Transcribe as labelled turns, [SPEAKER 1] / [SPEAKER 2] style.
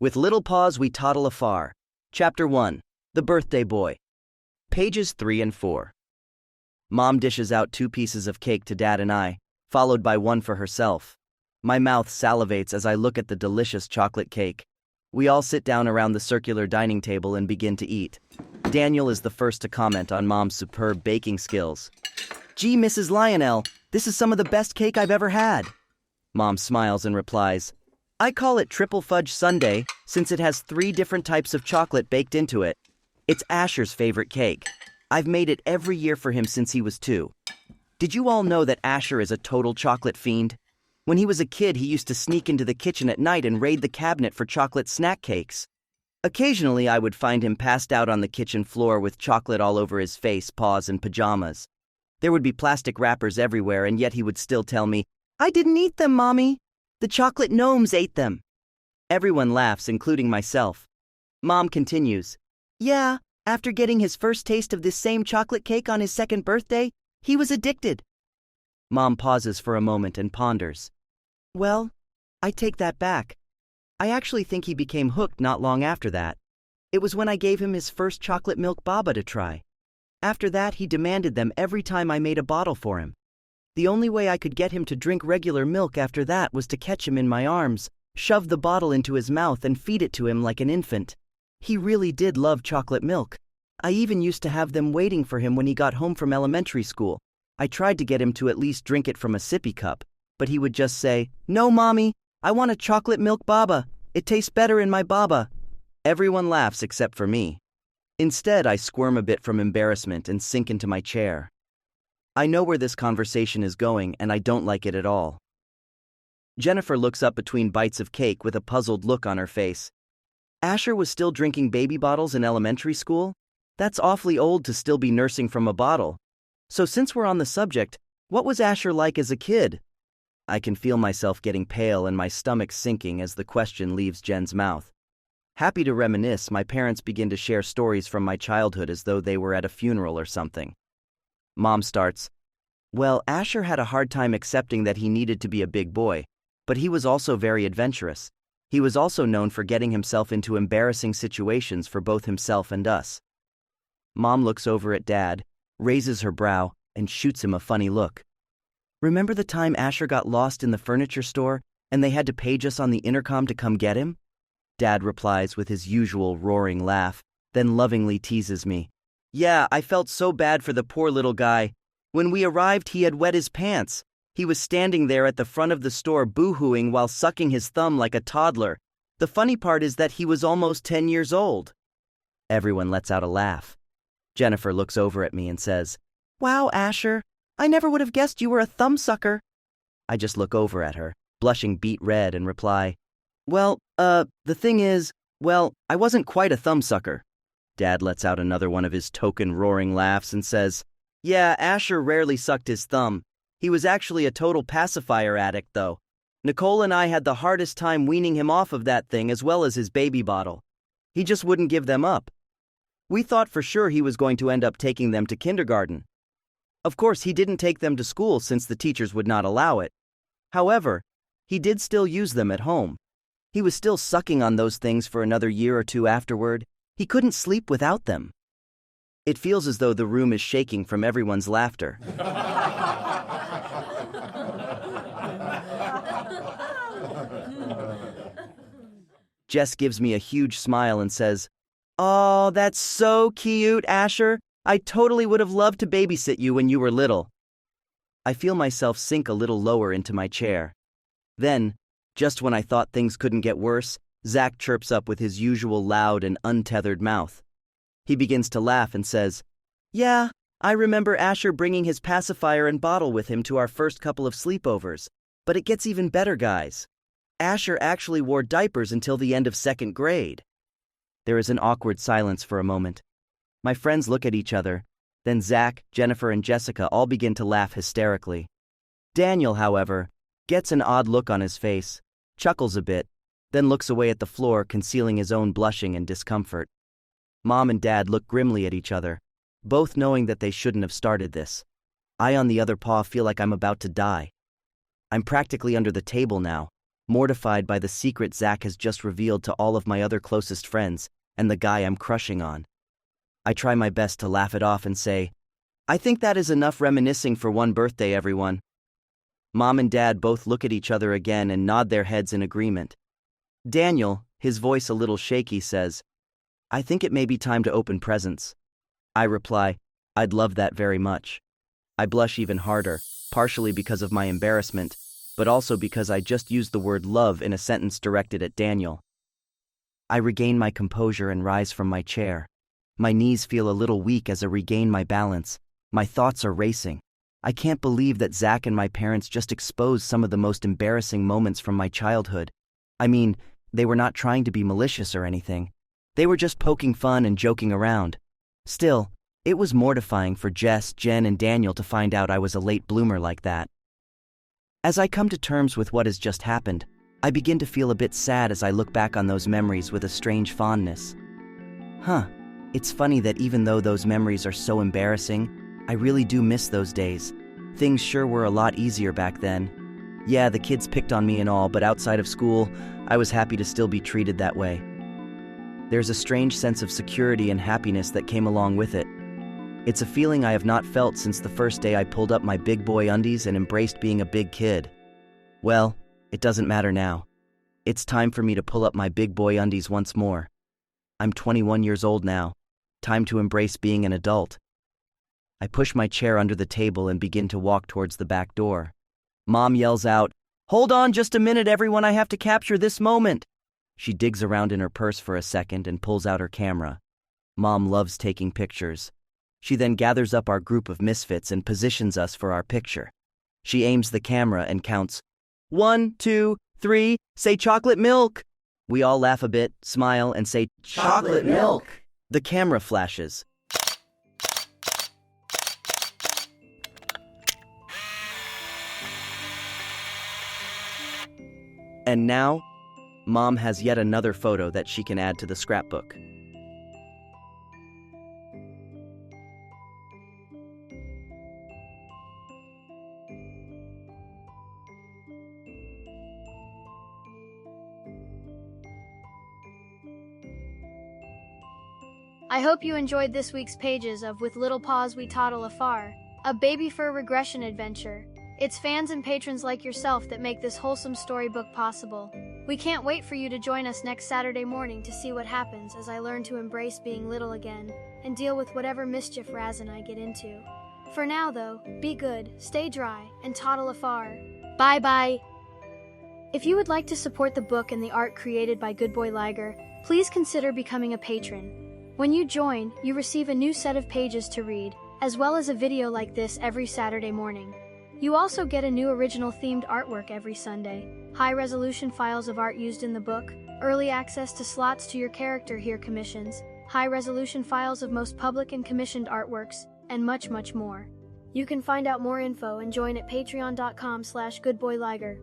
[SPEAKER 1] With little Paws we toddle afar. Chapter 1. The Birthday Boy. Pages 3 and 4. Mom dishes out 2 pieces of cake to Dad and I, followed by one for herself. My mouth salivates as I look at the delicious chocolate cake. We all sit down around the circular dining table and begin to eat. Daniel is the first to comment on Mom's superb baking skills. "Gee, Mrs. Lionel, this is some of the best cake I've ever had." Mom smiles and replies, "I call it triple fudge sundae since it has 3 different types of chocolate baked into it. It's Asher's favorite cake. I've made it every year for him since he was 2. Did you all know that Asher is a total chocolate fiend? When he was a kid, he used to sneak into the kitchen at night and raid the cabinet for chocolate snack cakes. Occasionally, I would find him passed out on the kitchen floor with chocolate all over his face, paws, and pajamas. There would be plastic wrappers everywhere, and yet he would still tell me, 'I didn't eat them, Mommy. The chocolate gnomes ate them.' Everyone laughs, including myself. Mom continues, 'Yeah, after getting his first taste of this same chocolate cake on his 2nd birthday, he was addicted.' Mom pauses for a moment and ponders. 'Well, I take that back. I actually think he became hooked not long after that. It was when I gave him his first chocolate milk baba to try. After that, he demanded them every time I made a bottle for him. The only way I could get him to drink regular milk after that was to catch him in my arms, shove the bottle into his mouth, and feed it to him like an infant. He really did love chocolate milk. I even used to have them waiting for him when he got home from elementary school. I tried to get him to at least drink it from a sippy cup, but he would just say, 'No, Mommy, I want a chocolate milk baba. It tastes better in my baba.' Everyone laughs except for me. Instead, I squirm a bit from embarrassment and sink into my chair. I know where this conversation is going, and I don't like it at all. Jennifer looks up between bites of cake with a puzzled look on her face. Asher was still drinking baby bottles in elementary school? That's awfully old to still be nursing from a bottle. So since we're on the subject, what was Asher like as a kid? I can feel myself getting pale and my stomach sinking as the question leaves Jen's mouth. Happy to reminisce, my parents begin to share stories from my childhood as though they were at a funeral or something. Mom starts, "Well, Asher had a hard time accepting that he needed to be a big boy, but he was also very adventurous. He was also known for getting himself into embarrassing situations for both himself and us." Mom looks over at Dad, raises her brow, and shoots him a funny look. "Remember the time Asher got lost in the furniture store and they had to page us on the intercom to come get him?" Dad replies with his usual roaring laugh, then lovingly teases me. "Yeah, I felt so bad for the poor little guy. When we arrived, he had wet his pants. He was standing there at the front of the store boo-hooing while sucking his thumb like a toddler. The funny part is that he was almost 10 years old." Everyone lets out a laugh. Jennifer looks over at me and says, "Wow, Asher, I never would have guessed you were a thumbsucker." I just look over at her, blushing beet red, and reply, "Well, the thing is, I wasn't quite a thumbsucker." Dad lets out another one of his token roaring laughs and says, "Yeah, Asher rarely sucked his thumb. He was actually a total pacifier addict, though. Nicole and I had the hardest time weaning him off of that thing as well as his baby bottle. He just wouldn't give them up. We thought for sure he was going to end up taking them to kindergarten. Of course, he didn't take them to school since the teachers would not allow it. However, he did still use them at home. He was still sucking on those things for another year or 2 afterward. He couldn't sleep without them." It feels as though the room is shaking from everyone's laughter. Jess gives me a huge smile and says, "Oh, that's so cute, Asher. I totally would have loved to babysit you when you were little." I feel myself sink a little lower into my chair. Then, just when I thought things couldn't get worse, Zach chirps up with his usual loud and untethered mouth. He begins to laugh and says, "Yeah, I remember Asher bringing his pacifier and bottle with him to our first couple of sleepovers. But it gets even better, guys. Asher actually wore diapers until the end of 2nd grade. There is an awkward silence for a moment. My friends look at each other. Then Zach, Jennifer, and Jessica all begin to laugh hysterically. Daniel, however, gets an odd look on his face, chuckles a bit, then looks away at the floor, concealing his own blushing and discomfort. Mom and Dad look grimly at each other, both knowing that they shouldn't have started this. I, on the other paw, feel like I'm about to die. I'm practically under the table now, mortified by the secret Zach has just revealed to all of my other closest friends and the guy I'm crushing on. I try my best to laugh it off and say, "I think that is enough reminiscing for one birthday, everyone." Mom and Dad both look at each other again and nod their heads in agreement. Daniel, his voice a little shaky, says, "I think it may be time to open presents." I reply, "I'd love that very much." I blush even harder, partially because of my embarrassment, but also because I just used the word love in a sentence directed at Daniel. I regain my composure and rise from my chair. My knees feel a little weak as I regain my balance. My thoughts are racing. I can't believe that Zach and my parents just exposed some of the most embarrassing moments from my childhood. I mean, they were not trying to be malicious or anything. They were just poking fun and joking around. Still, it was mortifying for Jess, Jen, and Daniel to find out I was a late bloomer like that. As I come to terms with what has just happened, I begin to feel a bit sad as I look back on those memories with a strange fondness. It's funny that even though those memories are so embarrassing, I really do miss those days. Things sure were a lot easier back then. Yeah, the kids picked on me and all, but outside of school, I was happy to still be treated that way. There's a strange sense of security and happiness that came along with it. It's a feeling I have not felt since the first day I pulled up my big boy undies and embraced being a big kid. Well, it doesn't matter now. It's time for me to pull up my big boy undies once more. I'm 21 years old now. Time to embrace being an adult. I push my chair under the table and begin to walk towards the back door. Mom yells out, "Hold on just a minute, everyone, I have to capture this moment." She digs around in her purse for a second and pulls out her camera. Mom loves taking pictures. She then gathers up our group of misfits and positions us for our picture. She aims the camera and counts, 1, 2, 3, say chocolate milk. We all laugh a bit, smile, and say, "Chocolate milk." The camera flashes. And now, Mom has yet another photo that she can add to the scrapbook.
[SPEAKER 2] I hope you enjoyed this week's pages of With Little Paws We Toddle Afar, a baby fur regression adventure. It's fans and patrons like yourself that make this wholesome storybook possible. We can't wait for you to join us next Saturday morning to see what happens as I learn to embrace being little again and deal with whatever mischief Raz and I get into. For now, though, be good, stay dry, and toddle afar. Bye-bye! If you would like to support the book and the art created by Good Boy Liger, please consider becoming a patron. When you join, you receive a new set of pages to read, as well as a video like this every Saturday morning. You also get a new original themed artwork every Sunday, high-resolution files of art used in the book, early access to slots to your character here commissions, high-resolution files of most public and commissioned artworks, and much, much more. You can find out more info and join at patreon.com/goodboyliger.